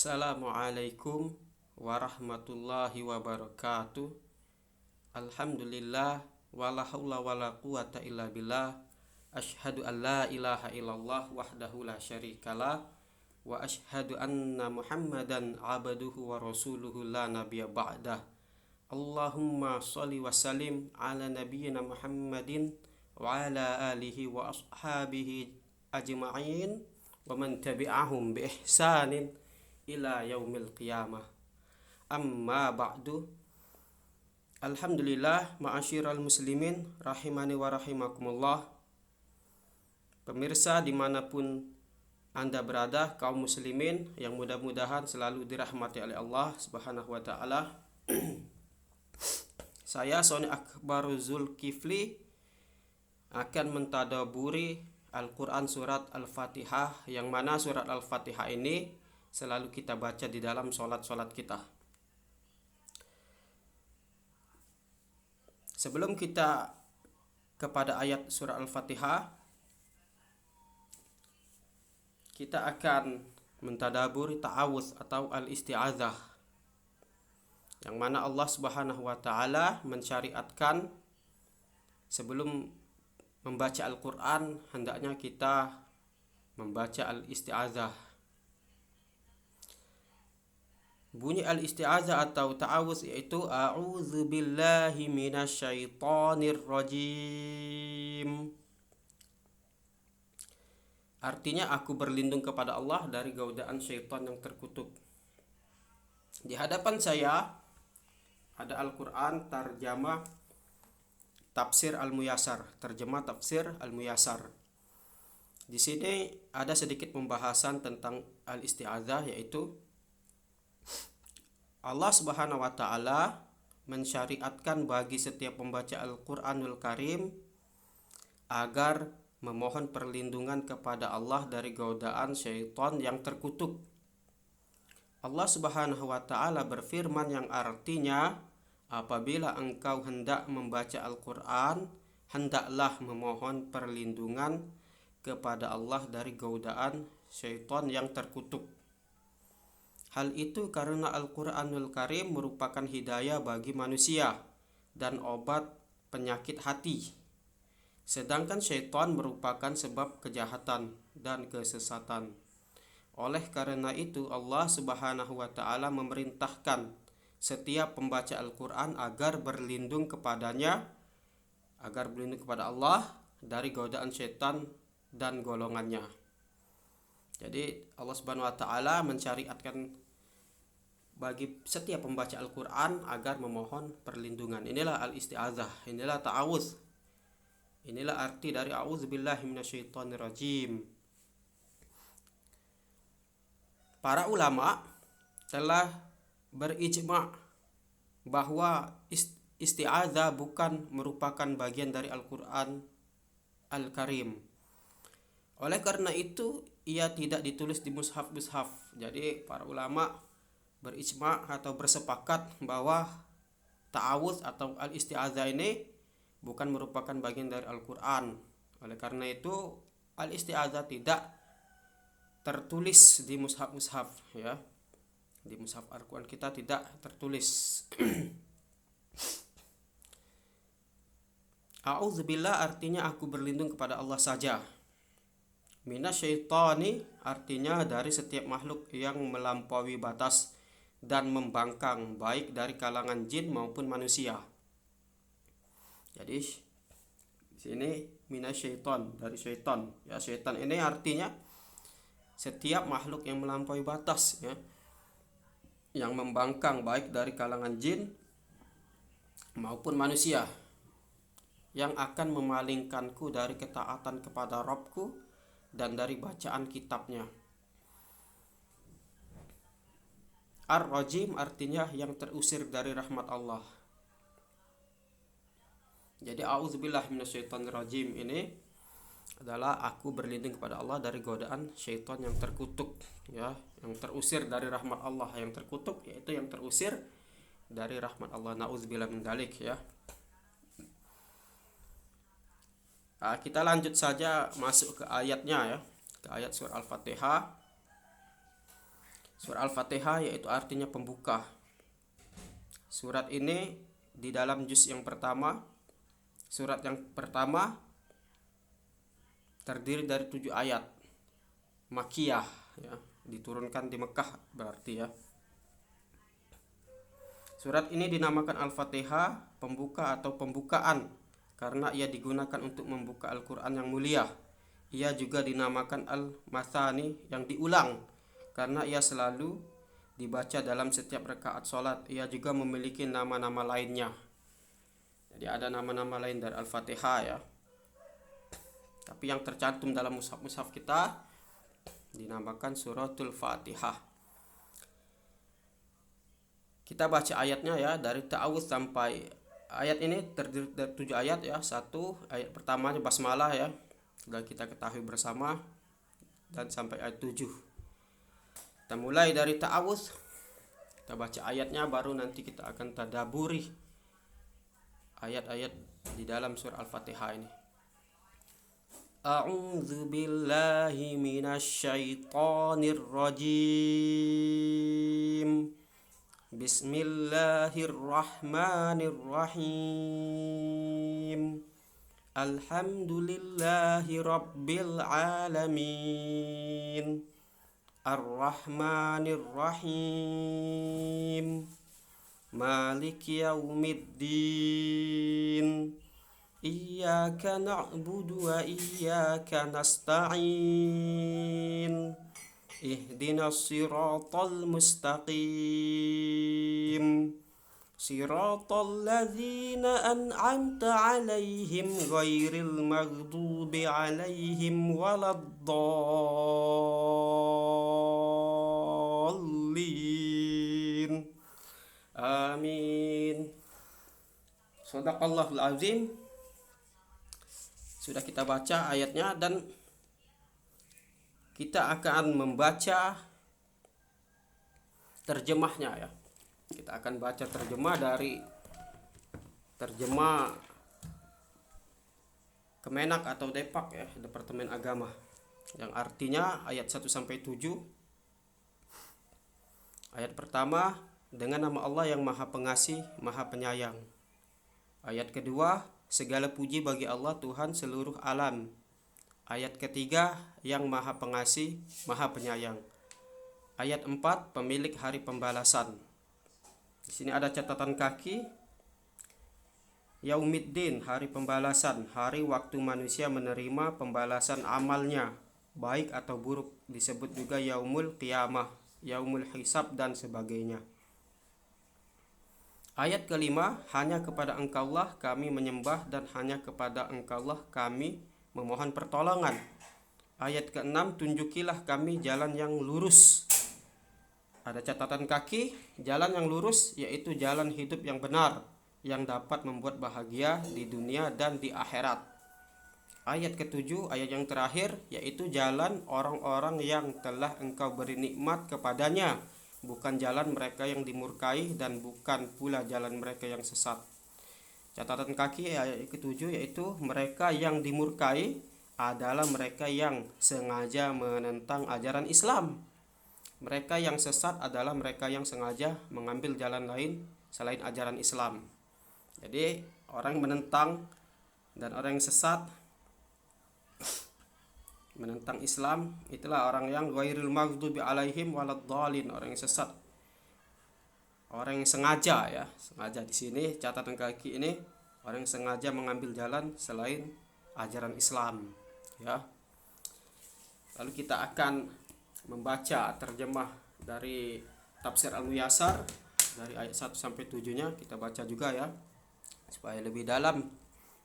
Assalamualaikum warahmatullahi wabarakatuh. Alhamdulillah wala haula wala quwata illa billah. Asyhadu an la ilaha illallah wahdahu la syarikalah wa asyhadu anna Muhammadan abduhu wa rasuluhu la nabiyya ba'dah. Allahumma shalli wa sallim ala nabiyyina Muhammadin wa ala alihi wa ashabihi ajma'in wa man tabi'ahum bi ihsanin ila yaumil qiyamah. Amma ba'du. Alhamdulillah, ma'asyiral muslimin rahimani wa rahimakumullah. Pemirsa dimanapun Anda berada, kaum muslimin yang mudah-mudahan selalu dirahmati oleh Allah subhanahu wa ta'ala. Saya Sony Akbar Zulkifli akan mentadaburi Al-Quran surat Al-Fatihah, yang mana surat Al-Fatihah ini selalu kita baca di dalam sholat-sholat kita. Sebelum kita kepada ayat surah Al-Fatihah, kita akan mentadaburi ta'awudz atau al-isti'adzah, yang mana Allah subhanahu wa ta'ala mensyariatkan sebelum membaca Al-Quran hendaknya kita membaca al-isti'adzah. Bunyi al-isti'adzah atau ta'awudz yaitu a'udzu billahi minasyaitonir rajim. Artinya aku berlindung kepada Allah dari godaan syaitan yang terkutuk. Di hadapan saya ada Al-Quran terjemah Tafsir Al-Muyassar, terjemah Tafsir Al-Muyassar. Di sini ada sedikit pembahasan tentang al-isti'adzah, yaitu Allah subhanahu wa ta'ala mensyariatkan bagi setiap pembaca Al-Quranul Karim agar memohon perlindungan kepada Allah dari godaan syaitan yang terkutuk. Allah subhanahu wa ta'ala berfirman yang artinya, apabila engkau hendak membaca Al-Quran, hendaklah memohon perlindungan kepada Allah dari godaan syaitan yang terkutuk. Hal itu karena Al-Quranul Karim merupakan hidayah bagi manusia dan obat penyakit hati, sedangkan syaitan merupakan sebab kejahatan dan kesesatan. Oleh karena itu Allah subhanahu wa ta'ala memerintahkan setiap pembaca Al-Quran agar berlindung kepadanya, agar berlindung kepada Allah dari godaan syaitan dan golongannya. Jadi Allah subhanahu wa ta'ala mensyariatkan bagi setiap pembaca Al-Quran agar memohon perlindungan. Inilah al-isti'adzah, inilah ta'awudz, inilah arti dari a'udzubillahi minasyaitonir rajim. Para ulama telah berijma' bahwa isti'adzah bukan merupakan bagian dari Al-Quran Al-Karim. Oleh karena itu ia tidak ditulis di mushaf-mushaf. Jadi para ulama berijma' atau bersepakat bahwa ta'awudz atau al-isti'adzah ini bukan merupakan bagian dari Al-Quran. Oleh karena itu al-isti'adzah tidak tertulis di mushaf-mushaf, ya. Di mushaf Al-Quran kita tidak tertulis. A'udzubillah artinya aku berlindung kepada Allah saja. Minasyaitani artinya dari setiap makhluk yang melampaui batas dan membangkang, baik dari kalangan jin maupun manusia. Jadi di sini minasyaiton, dari syaitan. Ya, syaitan ini artinya setiap makhluk yang melampaui batas, ya, yang membangkang baik dari kalangan jin maupun manusia, yang akan memalingkanku dari ketaatan kepada Rabbku dan dari bacaan kitabnya. Ar-Rajim artinya yang terusir dari rahmat Allah. Jadi a'udzubillahi minasyaitonir rajim ini adalah aku berlindung kepada Allah dari godaan syaitan yang terkutuk, ya, yang terusir dari rahmat Allah. Yang terkutuk yaitu yang terusir dari rahmat Allah. Na'udzubillah min dzalik, ya. Kita lanjut saja masuk ke ayatnya, ya, ke ayat surah Al-Fatihah. Surah Al-Fatihah yaitu artinya pembuka. Surat ini di dalam juz yang pertama, surat yang pertama terdiri dari 7 ayat Makkiyah ya, diturunkan di Mekah berarti ya. Surat ini dinamakan Al-Fatihah, pembuka atau pembukaan, karena ia digunakan untuk membuka Al-Quran yang mulia. Ia juga dinamakan Al-Mathani, yang diulang, karena ia selalu dibaca dalam setiap rakaat sholat. Ia juga memiliki nama-nama lainnya. Jadi ada nama-nama lain dari Al-Fatihah ya. Tapi yang tercantum dalam mushaf-mushaf kita dinamakan Suratul Fatihah. Kita baca ayatnya ya, dari ta'awudz sampai ayat ini terdiri dari 7 ayat ya. Satu ayat pertamanya basmalah ya, sudah kita ketahui bersama, dan sampai ayat 7. Kita mulai dari ta'awudz, kita baca ayatnya, baru nanti kita akan tadaburi ayat-ayat di dalam surah Al-Fatihah ini. A'udzu billahi minasyaitonir rajim. Bismillahirrahmanirrahim. Alhamdulillahi rabbil alamin. Ar-Rahmanir-Rahim. Maliki yaumiddin. Iyyaka na'budu wa iyyaka nasta'in. Ihdinas siratal mustaqim. Siratal ladzina an'amta 'alaihim ghairil maghdubi 'alaihim waladdallin. Amin. Shadaqallahul azim. Sudah kita baca ayatnya, dan kita akan membaca terjemahnya ya. Kita akan baca terjemah dari terjemah Kemenak atau Depak ya, Departemen Agama, yang artinya ayat 1 sampai 7. Ayat pertama, dengan nama Allah yang Maha Pengasih, Maha Penyayang. Ayat kedua, segala puji bagi Allah Tuhan seluruh alam. Ayat ketiga, yang Maha Pengasih, Maha Penyayang. Ayat 4, pemilik hari pembalasan. Di sini ada catatan kaki. Yaumiddin, hari pembalasan, hari waktu manusia menerima pembalasan amalnya, baik atau buruk. Disebut juga Yaumul Qiyamah, Yaumul Hisab, dan sebagainya. Ayat kelima, hanya kepada Engkaulah kami menyembah dan hanya kepada Engkaulah kami memohon pertolongan. Ayat ke-6, tunjukilah kami jalan yang lurus. Ada catatan kaki, jalan yang lurus yaitu jalan hidup yang benar, yang dapat membuat bahagia di dunia dan di akhirat. Ayat ke-7, ayat yang terakhir, yaitu jalan orang-orang yang telah Engkau beri nikmat kepadanya, bukan jalan mereka yang dimurkai dan bukan pula jalan mereka yang sesat. Catatan kaki ayat ke-7, yaitu mereka yang dimurkai adalah mereka yang sengaja menentang ajaran Islam. Mereka yang sesat adalah mereka yang sengaja mengambil jalan lain selain ajaran Islam. Jadi orang menentang dan orang yang sesat menentang Islam, itulah orang yang ghairil maghdubi alaihim waladdallin, orang yang sesat. Orang yang sengaja ya, sengaja di sini catatan kaki ini orang yang sengaja mengambil jalan selain ajaran Islam ya. Lalu kita akan membaca terjemah dari tafsir Al-Muyassar dari ayat 1 sampai 7-nya, kita baca juga ya supaya lebih dalam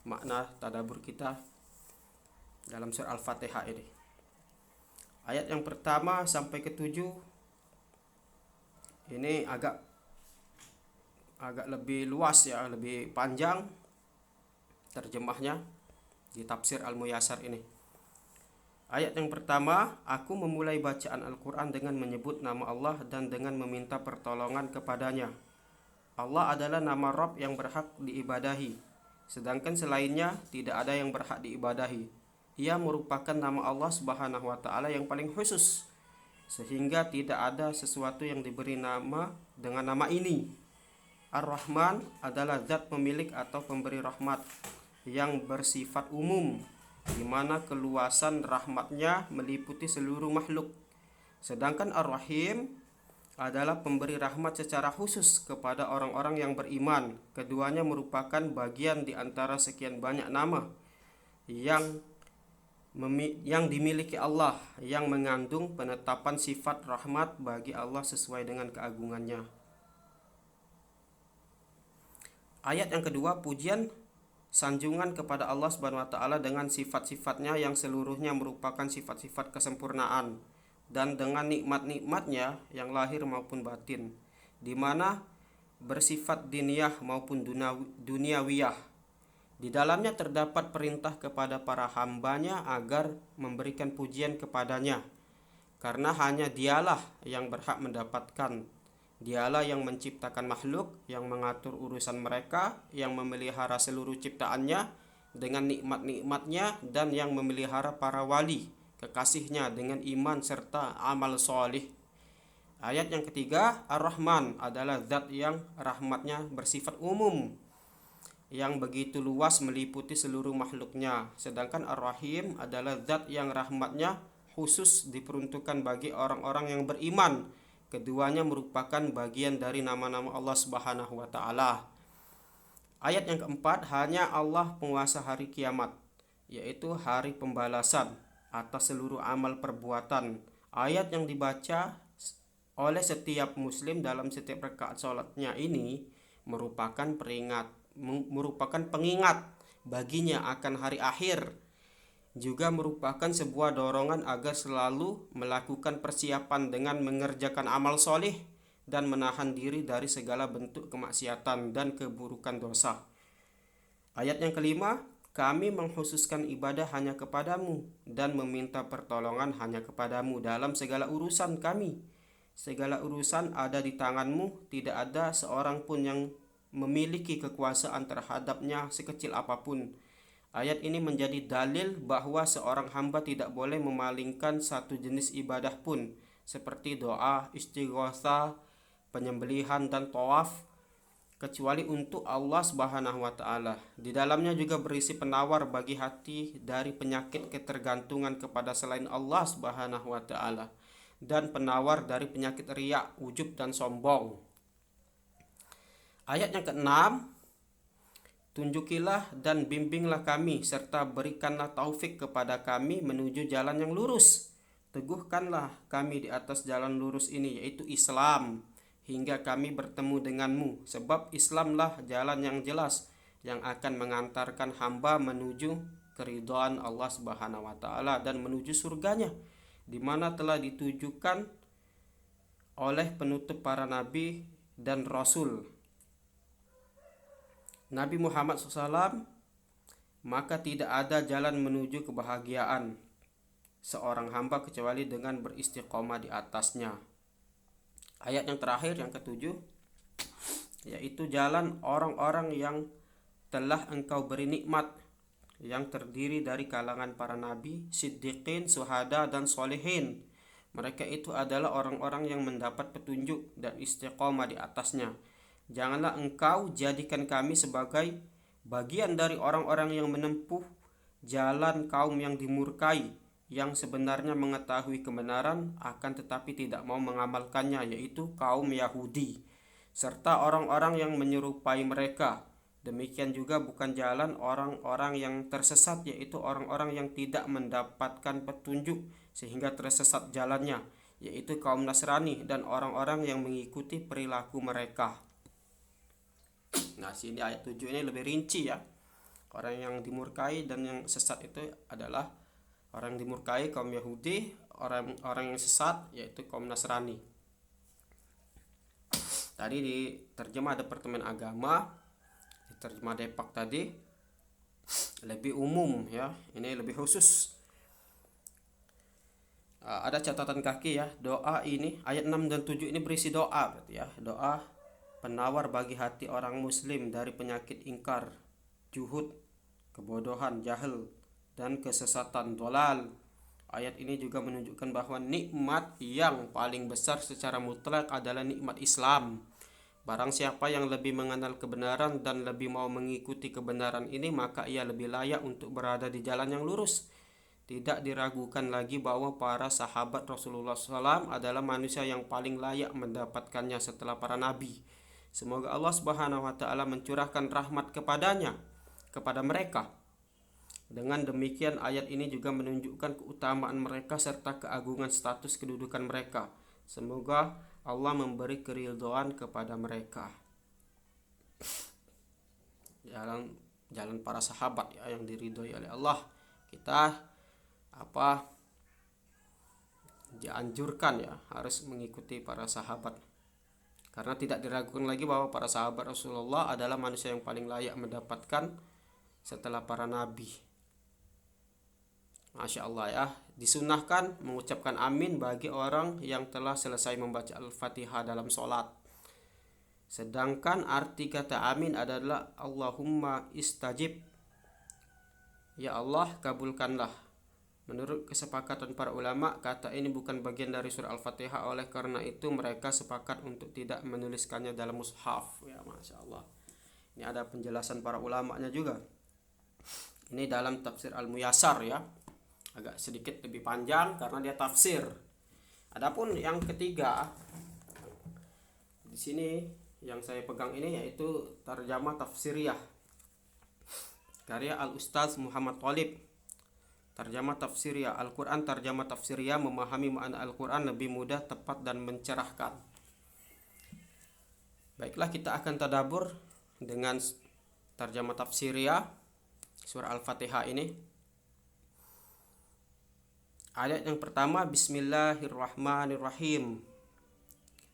makna tadabbur kita dalam surah Al-Fatihah ini. Ayat yang pertama sampai ke-7 ini agak lebih luas ya, lebih panjang terjemahnya di tafsir Al-Muyassar ini. Ayat yang pertama, aku memulai bacaan Al-Quran dengan menyebut nama Allah dan dengan meminta pertolongan kepadanya. Allah adalah nama Rabb yang berhak diibadahi, sedangkan selainnya tidak ada yang berhak diibadahi. Ia merupakan nama Allah Subhanahu wa Ta'ala yang paling khusus. sehingga tidak ada sesuatu yang diberi nama dengan nama ini. Ar-Rahman adalah zat pemilik atau pemberi rahmat yang bersifat umum, di mana keluasan rahmatnya meliputi seluruh makhluk. Sedangkan Ar-Rahim adalah pemberi rahmat secara khusus kepada orang-orang yang beriman. Keduanya merupakan bagian di antara sekian banyak nama yang dimiliki Allah, yang mengandung penetapan sifat rahmat bagi Allah sesuai dengan keagungannya. Ayat yang kedua, pujian sanjungan kepada Allah Subhanahu wa taala dengan sifat-sifatnya yang seluruhnya merupakan sifat-sifat kesempurnaan, dan dengan nikmat-nikmatnya yang lahir maupun batin, di mana bersifat diniyah maupun duniawiyah. Di dalamnya terdapat perintah kepada para hambanya agar memberikan pujian kepadanya, karena hanya Dialah yang berhak mendapatkan. Dialah yang menciptakan makhluk, yang mengatur urusan mereka, yang memelihara seluruh ciptaannya dengan nikmat-nikmatnya, dan yang memelihara para wali kekasihnya dengan iman serta amal solih. Ayat yang ketiga, Ar-Rahman adalah zat yang rahmatnya bersifat umum, yang begitu luas meliputi seluruh makhluknya. Sedangkan Ar-Rahim adalah zat yang rahmatnya khusus diperuntukkan bagi orang-orang yang beriman. Keduanya merupakan bagian dari nama-nama Allah Subhanahu wa taala. Ayat yang keempat, hanya Allah penguasa hari kiamat, yaitu hari pembalasan atas seluruh amal perbuatan. Ayat yang dibaca oleh setiap muslim dalam setiap rakaat sholatnya ini merupakan pengingat baginya akan hari akhir, juga merupakan sebuah dorongan agar selalu melakukan persiapan dengan mengerjakan amal soleh dan menahan diri dari segala bentuk kemaksiatan dan keburukan dosa. Ayat yang kelima, kami mengkhususkan ibadah hanya kepadamu dan meminta pertolongan hanya kepadamu dalam segala urusan kami. Segala urusan ada di tanganmu, tidak ada seorang pun yang memiliki kekuasaan terhadapnya sekecil apapun. Ayat ini menjadi dalil bahwa seorang hamba tidak boleh memalingkan satu jenis ibadah pun, seperti doa, istighotsah, penyembelihan, dan tawaf, kecuali untuk Allah Subhanahu wa taala. Di dalamnya juga berisi penawar bagi hati dari penyakit ketergantungan kepada selain Allah Subhanahu wa taala, dan penawar dari penyakit riya, ujub, dan sombong. Ayat yang keenam, tunjukilah dan bimbinglah kami, serta berikanlah taufik kepada kami menuju jalan yang lurus. Teguhkanlah kami di atas jalan lurus ini, yaitu Islam, hingga kami bertemu denganmu. Sebab Islamlah jalan yang jelas yang akan mengantarkan hamba menuju keridhaan Allah Subhanahu wa taala dan menuju surganya, di mana telah ditujukan oleh penutup para nabi dan rasul, Nabi Muhammad SAW. Maka tidak ada jalan menuju kebahagiaan seorang hamba kecuali dengan beristiqomah di atasnya. Ayat yang terakhir, yang ketujuh, yaitu jalan orang-orang yang telah engkau beri nikmat, yang terdiri dari kalangan para nabi, siddiqin, syuhada, dan solehin. Mereka itu adalah orang-orang yang mendapat petunjuk dan istiqomah di atasnya. Janganlah engkau jadikan kami sebagai bagian dari orang-orang yang menempuh jalan kaum yang dimurkai, yang sebenarnya mengetahui kebenaran akan tetapi tidak mau mengamalkannya, yaitu kaum Yahudi, serta orang-orang yang menyerupai mereka. Demikian juga bukan jalan orang-orang yang tersesat, yaitu orang-orang yang tidak mendapatkan petunjuk sehingga tersesat jalannya, yaitu kaum Nasrani dan orang-orang yang mengikuti perilaku mereka. Nah, sini ayat 7 ini lebih rinci ya. Orang yang dimurkai dan yang sesat itu adalah orang yang dimurkai kaum Yahudi, orang yang sesat yaitu kaum Nasrani. Tadi di terjemah Departemen Agama, di terjemah Depak tadi lebih umum ya, ini lebih khusus. Ada catatan kaki ya, doa ini ayat 6 dan 7 ini berisi doa berarti ya, doa penawar bagi hati orang muslim dari penyakit ingkar, juhud, kebodohan, jahil, dan kesesatan dolal. Ayat ini juga menunjukkan bahwa nikmat yang paling besar secara mutlak adalah nikmat Islam. Barang siapa yang lebih mengenal kebenaran dan lebih mau mengikuti kebenaran ini, maka ia lebih layak untuk berada di jalan yang lurus. Tidak diragukan lagi bahwa para sahabat Rasulullah SAW adalah manusia yang paling layak mendapatkannya setelah para nabi. Semoga Allah Subhanahu wa taala mencurahkan rahmat kepada mereka. Dengan demikian ayat ini juga menunjukkan keutamaan mereka serta keagungan status kedudukan mereka. Semoga Allah memberi keridhaan kepada mereka. Jalan para sahabat ya, yang diridhoi oleh Allah. Kita dianjurkan ya harus mengikuti para sahabat. Karena tidak diragukan lagi bahwa para sahabat Rasulullah adalah manusia yang paling layak mendapatkan setelah para nabi. Masya Allah ya, disunahkan mengucapkan amin bagi orang yang telah selesai membaca Al-Fatihah dalam sholat. Sedangkan arti kata amin adalah Allahumma istajib, ya Allah kabulkanlah. Menurut kesepakatan para ulama, kata ini bukan bagian dari surah Al-Fatihah, oleh karena itu mereka sepakat untuk tidak menuliskannya dalam mushaf. Ya Masya Allah, ini ada penjelasan para ulamanya juga. Ini dalam tafsir Al-Muyassar ya, agak sedikit lebih panjang karena dia tafsir. Adapun yang ketiga di sini yang saya pegang ini yaitu Tarjamah Tafsiriyah karya Al-Ustaz Muhammad Thalib. Tarjamah Tafsiriyah Al-Quran, Tarjamah Tafsiriyah memahami makna Al-Quran lebih mudah, tepat dan mencerahkan. Baiklah, kita akan tadabbur dengan Tarjamah Tafsiriyah surah Al-Fatihah ini. Ayat yang pertama, Bismillahirrahmanirrahim.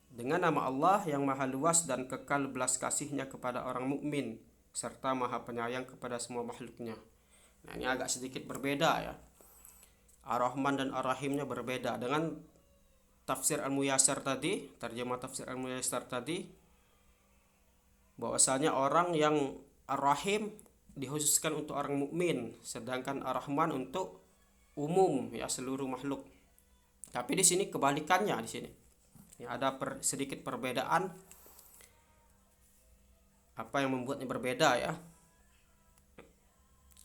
Dengan nama Allah yang maha luas dan kekal belas kasihnya kepada orang mukmin serta maha penyayang kepada semua makhluknya. Nah, ini agak sedikit berbeda ya. Ar-Rahman dan Ar-Rahimnya berbeda. Dengan tafsir Al-Muyassar tadi, terjemah tafsir Al-Muyassar tadi, bahwasanya orang yang Ar-Rahim dikhususkan untuk orang mukmin, sedangkan Ar-Rahman untuk umum ya, seluruh makhluk. Tapi di sini kebalikannya di sini. Ya, ada sedikit perbedaan. Apa yang membuatnya berbeda ya?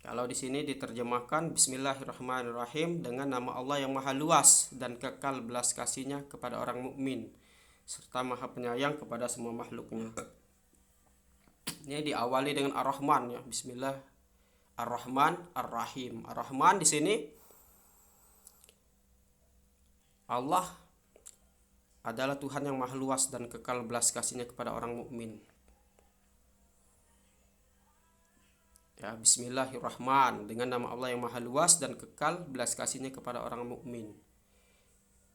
Kalau di sini diterjemahkan Bismillahirrahmanirrahim, dengan nama Allah yang maha luas dan kekal belas kasihnya kepada orang mukmin serta maha penyayang kepada semua makhluknya. Ini diawali dengan Ar-Rahman ya, Bismillah Ar-Rahman Ar-Rahim. Ar-Rahman di sini Allah adalah Tuhan yang maha luas dan kekal belas kasihnya kepada orang mukmin. Ya, Bismillahirrahman, dengan nama Allah yang maha luas dan kekal belas kasihnya kepada orang mukmin.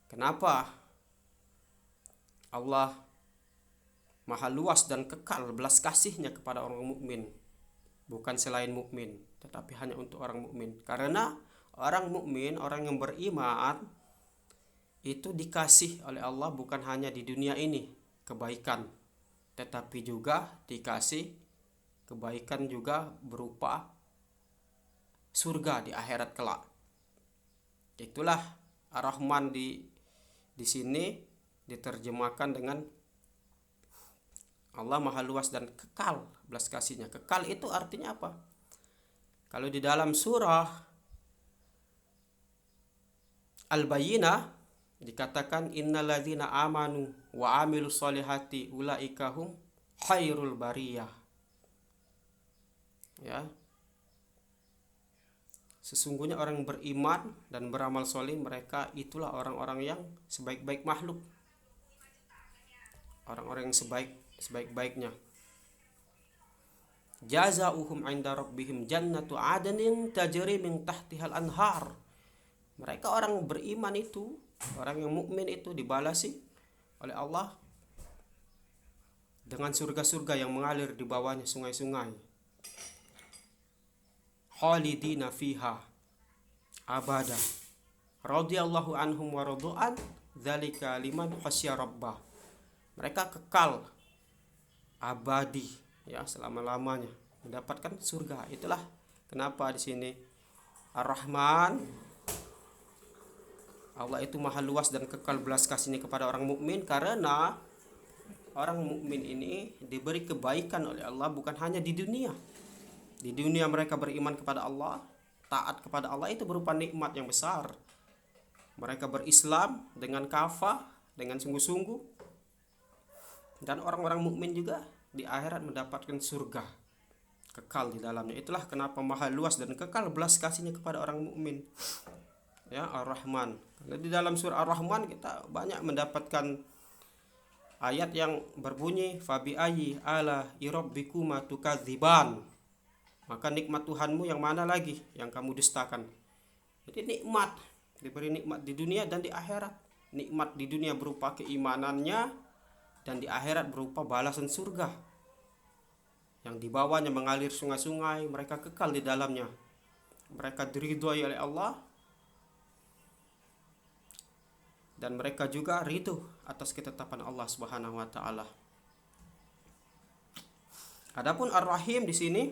Kenapa Allah maha luas dan kekal belas kasihnya kepada orang mukmin, bukan selain mukmin, tetapi hanya untuk orang mukmin? Karena orang mukmin, orang yang beriman, itu dikasih oleh Allah bukan hanya di dunia ini kebaikan, tetapi juga dikasih kebaikan juga berupa surga di akhirat kelak. Itulah Ar-Rahman di sini diterjemahkan dengan Allah maha luas dan kekal belas kasihnya. Kekal itu artinya apa? Kalau di dalam surah Al-Bayyinah dikatakan innalladzina amanu wa amilus solihati ulaika hum khairul bariyah. Ya. Sesungguhnya orang beriman dan beramal soleh, mereka itulah orang-orang yang sebaik-baik makhluk. Orang-orang yang sebaik-baiknya. Jazaohum 'inda rabbihim jannatu 'adnin tajri min tahtihal anhar. Mereka orang beriman itu, orang yang mukmin itu dibalasi oleh Allah dengan surga-surga yang mengalir di bawahnya sungai-sungai. Khalidina fiha abada. Radhiyallahu anhum wa radu'an dzalika liman khasya rabbah. Mereka kekal abadi ya, selama-lamanya mendapatkan surga. Itulah kenapa di sini Ar-Rahman Allah itu maha luas dan kekal belas kasihnya kepada orang mukmin, karena orang mukmin ini diberi kebaikan oleh Allah bukan hanya di dunia. Di dunia mereka beriman kepada Allah, taat kepada Allah, itu berupa nikmat yang besar. Mereka berislam dengan kafah, dengan sungguh-sungguh. Dan orang-orang mukmin juga di akhirat mendapatkan surga kekal di dalamnya. Itulah kenapa maha luas dan kekal belas kasihnya kepada orang mukmin. Ya, Ar-Rahman. Karena di dalam surah Ar-Rahman kita banyak mendapatkan ayat yang berbunyi fabi ayyi ala rabbikuma tukadziban. Maka nikmat Tuhanmu yang mana lagi yang kamu dustakan? Jadi nikmat, diberi nikmat di dunia dan di akhirat. Nikmat di dunia berupa keimanannya, dan di akhirat berupa balasan surga yang di bawahnya mengalir sungai-sungai, mereka kekal di dalamnya. Mereka diridhoi oleh Allah, dan mereka juga ridho atas ketetapan Allah Subhanahu wa taala. Adapun Ar-Rahim di sini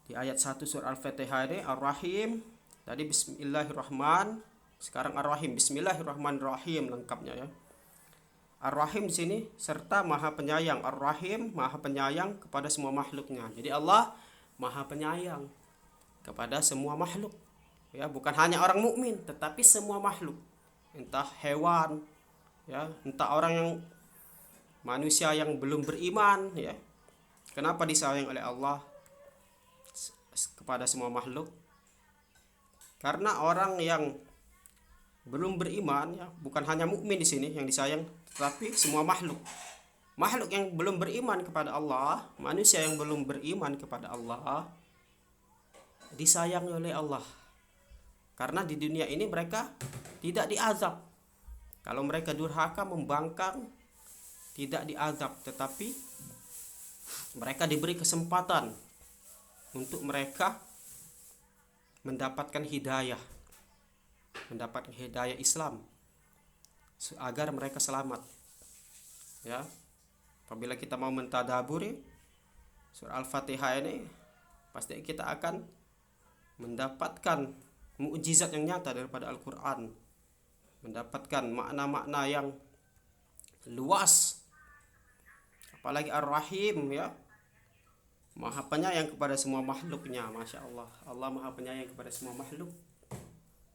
di ayat 1 surah Al-Fatihah ini, Ar-Rahim tadi Bismillahirrahman, sekarang Ar-Rahim, Bismillahirrahmanirrahim lengkapnya ya. Ar-Rahim di sini serta Maha Penyayang. Ar-Rahim Maha Penyayang kepada semua makhluknya. Jadi Allah Maha Penyayang kepada semua makhluk. Ya, bukan hanya orang mukmin, tetapi semua makhluk. Entah hewan, ya, entah orang yang manusia yang belum beriman, ya. Kenapa disayang oleh Allah kepada semua makhluk? Karena orang yang belum beriman, ya, bukan hanya mukmin di sini yang disayang, tetapi semua makhluk. Makhluk yang belum beriman kepada Allah, manusia yang belum beriman kepada Allah, disayangi oleh Allah. Karena di dunia ini mereka tidak diazab. Kalau mereka durhaka, membangkang, tidak diazab, tetapi mereka diberi kesempatan untuk mereka mendapatkan hidayah, mendapatkan hidayah Islam agar mereka selamat. Ya, apabila kita mau mentadaburi surah Al-Fatihah ini, pasti kita akan mendapatkan mukjizat yang nyata daripada Al-Quran, mendapatkan makna-makna yang luas. Apalagi Ar-Rahim, ya, Maha Penyayang kepada semua makhluknya. Masya Allah, Allah Maha Penyayang kepada semua makhluk.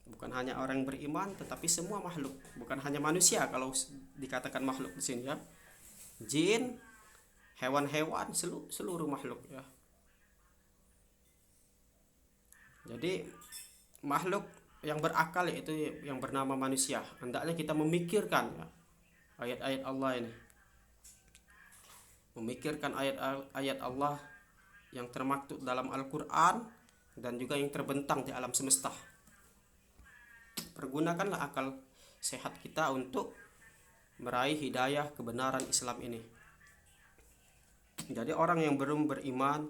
Bukan hanya orang yang beriman, tetapi semua makhluk. Bukan hanya manusia kalau dikatakan makhluk di sini, ya. Jin, hewan-hewan, seluruh makhluk, ya. Jadi makhluk yang berakal itu yang bernama manusia. Hendaknya kita memikirkan, ya, ayat-ayat Allah ini. Memikirkan ayat-ayat Allah yang termaktub dalam Al-Quran dan juga yang terbentang di alam semesta. Pergunakanlah akal sehat kita untuk meraih hidayah kebenaran Islam ini. Jadi orang yang belum beriman,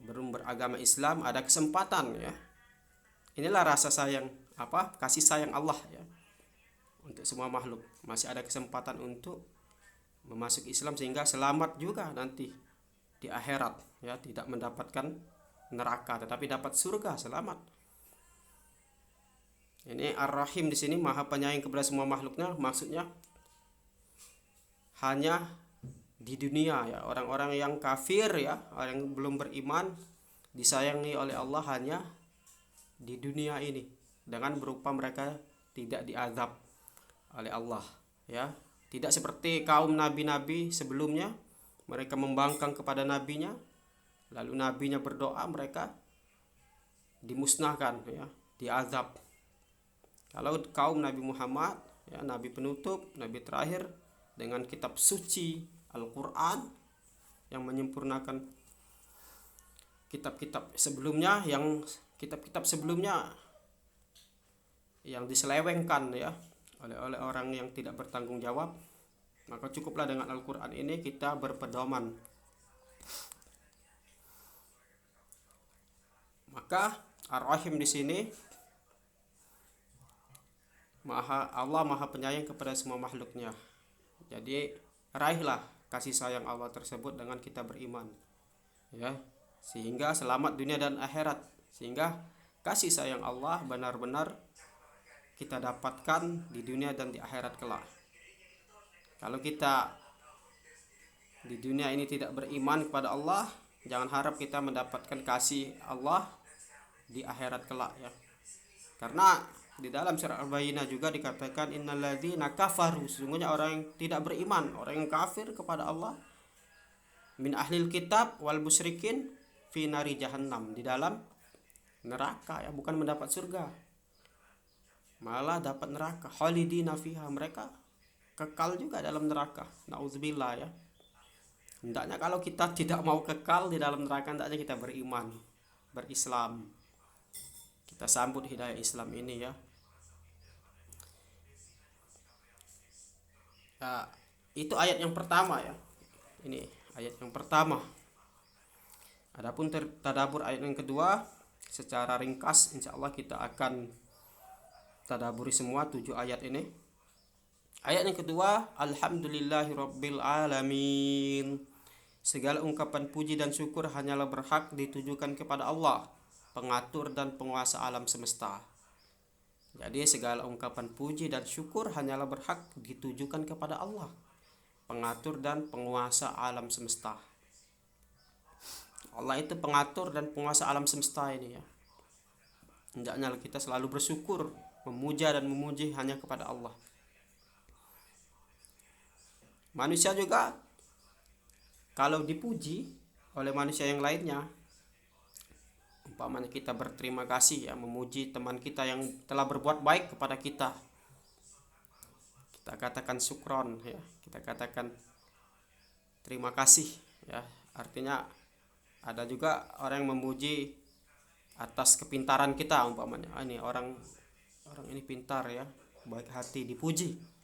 belum beragama Islam, ada kesempatan, ya. Inilah rasa sayang, kasih sayang Allah, ya, untuk semua makhluk. Masih ada kesempatan untuk memasuki Islam sehingga selamat juga nanti di akhirat, ya, tidak mendapatkan neraka tetapi dapat surga, selamat. Ini Ar-Rahim di sini Maha Penyayang kepada semua makhluknya, maksudnya hanya di dunia, ya, orang-orang yang kafir, ya, orang yang belum beriman disayangi oleh Allah hanya di dunia ini dengan berupa mereka tidak diazab oleh Allah, ya. Tidak seperti kaum nabi-nabi sebelumnya, mereka membangkang kepada nabinya, lalu nabinya berdoa, mereka dimusnahkan, ya, diazab. Kalau kaum Nabi Muhammad, ya, nabi penutup, nabi terakhir, dengan kitab suci Al-Quran yang menyempurnakan kitab-kitab sebelumnya, yang kitab-kitab sebelumnya yang diselewengkan, ya, oleh orang yang tidak bertanggung jawab, maka cukuplah dengan Al-Quran ini kita berpedoman. Maka Ar-Rahim di sini Allah Maha Penyayang kepada semua makhluknya. Jadi raihlah kasih sayang Allah tersebut dengan kita beriman, ya, sehingga selamat dunia dan akhirat, sehingga kasih sayang Allah benar-benar kita dapatkan di dunia dan di akhirat kelak. Kalau kita di dunia ini tidak beriman kepada Allah, jangan harap kita mendapatkan kasih Allah di akhirat kelak ya. Karena di dalam surat Al-Bayyinah juga dikatakan innalladzina kafaru, sesungguhnya orang yang tidak beriman, orang yang kafir kepada Allah, min ahlil kitab wal musyrikin fi nari jahannam, di dalam neraka ya, bukan mendapat surga, malah dapat neraka. Khalidina fiha, mereka kekal juga dalam neraka. Nauzubillah ya. Hendaknya kalau kita tidak mau kekal di dalam neraka, hendaknya kita beriman, berislam. Kita sambut hidayah Islam ini ya. Nah, itu ayat yang pertama ya. Ini ayat yang pertama. Adapun tadabbur ayat yang kedua secara ringkas, insya Allah kita akan tadabburi semua 7 ayat ini. Ayat yang kedua, alhamdulillahirabbil alamin. Segala ungkapan puji dan syukur hanyalah berhak ditujukan kepada Allah, pengatur dan penguasa alam semesta. Jadi segala ungkapan puji dan syukur hanyalah berhak ditujukan kepada Allah, pengatur dan penguasa alam semesta. Allah itu pengatur dan penguasa alam semesta ini ya. Hendaknya kita selalu bersyukur, memuja dan memuji hanya kepada Allah. Manusia juga kalau dipuji oleh manusia yang lainnya, umpamanya kita berterima kasih ya, memuji teman kita yang telah berbuat baik kepada kita, kita katakan syukron ya, kita katakan terima kasih ya. Artinya ada juga orang yang memuji atas kepintaran kita, umpamanya ini orang ini pintar ya, baik hati, dipuji.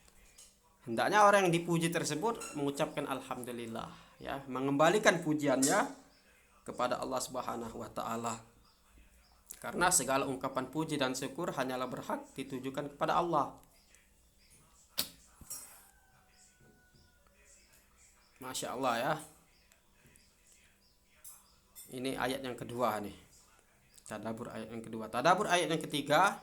Hendaknya orang yang dipuji tersebut mengucapkan alhamdulillah ya, mengembalikan pujiannya kepada Allah Subhanahu wa taala. Karena segala ungkapan puji dan syukur hanyalah berhak ditujukan kepada Allah. Masya Allah ya. Ini ayat yang kedua nih. Tadabbur ayat yang kedua. Tadabbur ayat yang ketiga,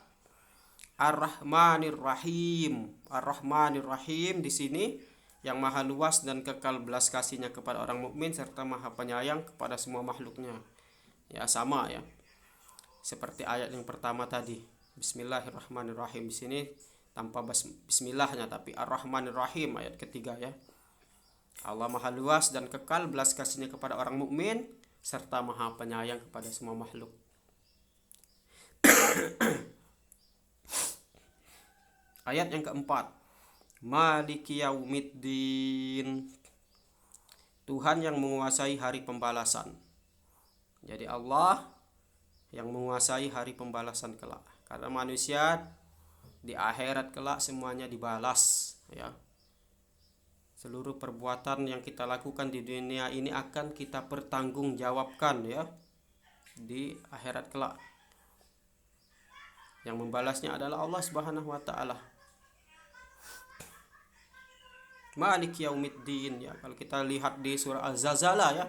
Ar-Rahmanir Rahim. Ar-Rahmanir Rahim di sini yang maha luas dan kekal belas kasihnya kepada orang mukmin serta maha penyayang kepada semua makhluknya. Ya sama ya. Seperti ayat yang pertama tadi. Bismillahirrahmanirrahim, di sini tanpa bismillahnya tapi Ar-Rahmanir Rahim ayat ketiga ya. Allah maha luas dan kekal belas kasihnya kepada orang mukmin serta maha penyayang kepada semua makhluk. Ayat yang keempat, Maliki yaumiddin, Tuhan yang menguasai hari pembalasan. Jadi Allah yang menguasai hari pembalasan kelak. Karena manusia di akhirat kelak semuanya dibalas ya. Seluruh perbuatan yang kita lakukan di dunia ini akan kita pertanggungjawabkan ya di akhirat kelak. Yang membalasnya adalah Allah Subhanahu wa taala. Maliki yaumiddin ya. Kalau kita lihat di surah Az-Zalzalah ya,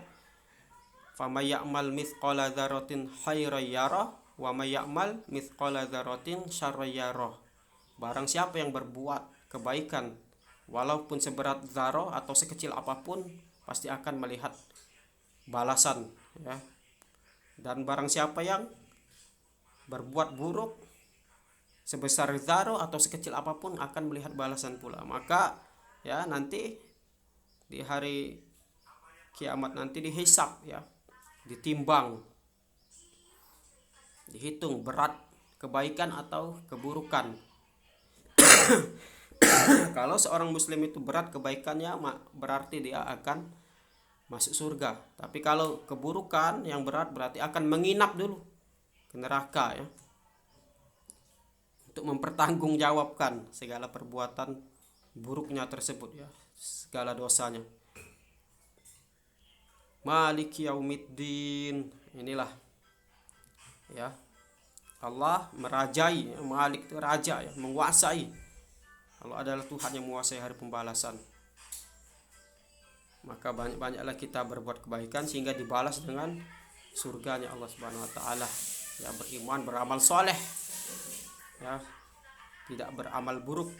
famay ya'mal mithqala dzarratin khairan yarah wa may ya'mal mithqala dzarratin syarran yarah. Barang siapa yang berbuat kebaikan walaupun seberat dzarrah atau sekecil apapun, pasti akan melihat balasan ya. Dan barang siapa yang berbuat buruk sebesar dzarrah atau sekecil apapun akan melihat balasan pula. Maka ya nanti di hari kiamat nanti dihisab ya, ditimbang, dihitung berat kebaikan atau keburukan. Kalau seorang muslim itu berat kebaikannya, berarti dia akan masuk surga. Tapi kalau keburukan yang berat berarti akan menginap dulu ke neraka ya, untuk mempertanggungjawabkan segala perbuatan buruknya tersebut ya, segala dosanya. Maliki yaumiddin, inilah ya, Allah merajai, Malik itu raja ya, menguasai. Allah adalah Tuhan yang menguasai hari pembalasan. Maka banyak-banyaklah kita berbuat kebaikan sehingga dibalas dengan surganya Allah Subhanahu wa taala. Ya, beriman, beramal soleh. Ya. tidak beramal buruk.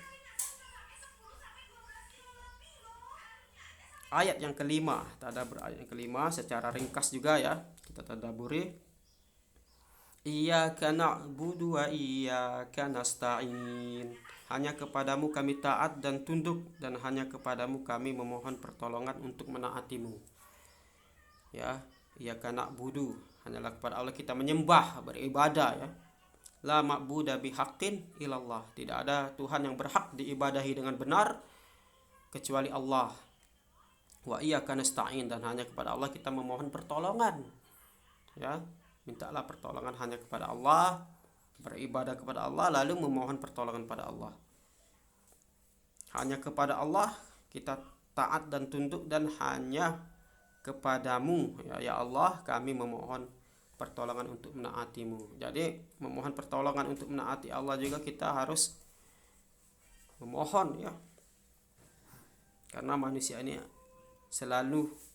Ayat yang kelima, tadabbur ayat yang kelima secara ringkas juga ya, kita tadabburi. Iyyaka na'budu wa iyyaka nasta'in. Hanya kepadamu kami taat dan tunduk, dan hanya kepadamu kami memohon pertolongan untuk menaatimu. Ya, iyyaka na'budu, hanyalah kepada Allah kita menyembah, beribadah ya. La ma'buda bihaqqin ilallah. Tidak ada Tuhan yang berhak diibadahi dengan benar kecuali Allah. Wa iyyaka nasta'in, dan hanya kepada Allah kita memohon pertolongan. Ya, mintalah pertolongan hanya kepada Allah, beribadah kepada Allah, lalu memohon pertolongan pada Allah. Hanya kepada Allah kita taat dan tunduk, dan hanya kepadamu ya Allah kami memohon pertolongan untuk menaatimu. Jadi memohon pertolongan untuk menaati Allah juga kita harus memohon ya, karena manusia ini selalu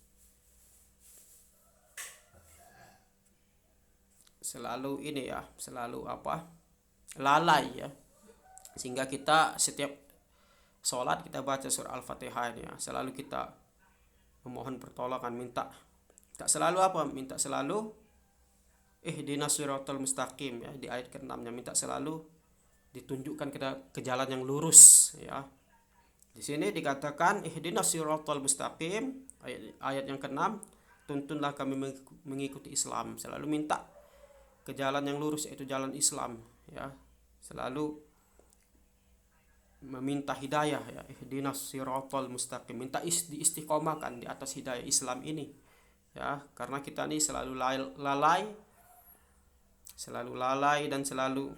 ini ya, selalu lalai ya, sehingga kita setiap sholat kita baca surah Al-Fatihah ini ya, selalu kita memohon pertolongan, minta selalu ihdinas siratal mustaqim ya, di ayat ke-6-nya minta selalu ditunjukkan ke jalan yang lurus ya. Di sini dikatakan ihdinas siratal mustaqim, ayat yang ke-6, tuntunlah kami mengikuti Islam, selalu minta ke jalan yang lurus yaitu jalan Islam ya, selalu meminta hidayah ya, ihdinas siratal mustaqim, minta diistiqomahkan di atas hidayah Islam ini ya, karena kita ini selalu lalai dan selalu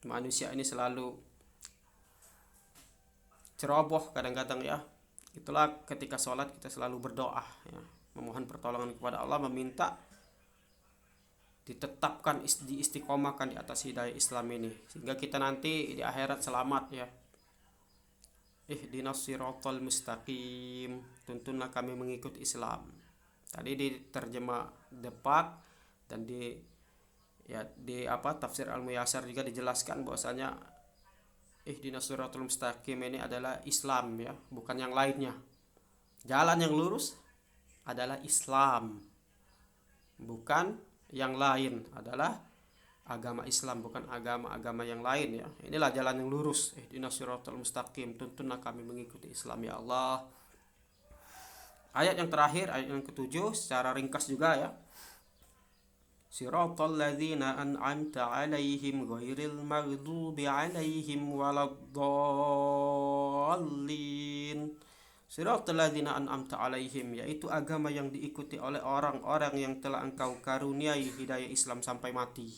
manusia ini selalu ceroboh kadang-kadang ya. Itulah ketika sholat kita selalu berdoa ya, memohon pertolongan kepada Allah, meminta ditetapkan, diistiqomahkan di atas hidayah Islam ini, sehingga kita nanti di akhirat selamat ya. Ihdinas siratal mustaqim, tuntunlah kami mengikuti Islam. Tadi diterjemah Depak, dan di tafsir Al-Muyassar juga dijelaskan bahwasanya ihdinas siratal mustaqim ini adalah Islam ya, bukan yang lainnya. Jalan yang lurus adalah Islam, bukan yang lain, adalah agama Islam, bukan agama-agama yang lain ya. Inilah jalan yang lurus, ihdinas siratal mustaqim, tuntunlah kami mengikuti Islam ya Allah. Ayat yang terakhir, ayat yang ke-7 secara ringkas juga ya. Siratal ladzina an'amta 'alaihim ghairil maghdubi 'alaihim waladdallin. Siratal ladzina an'amta 'alaihim, yaitu agama yang diikuti oleh orang-orang yang telah Engkau karuniai hidayah Islam sampai mati.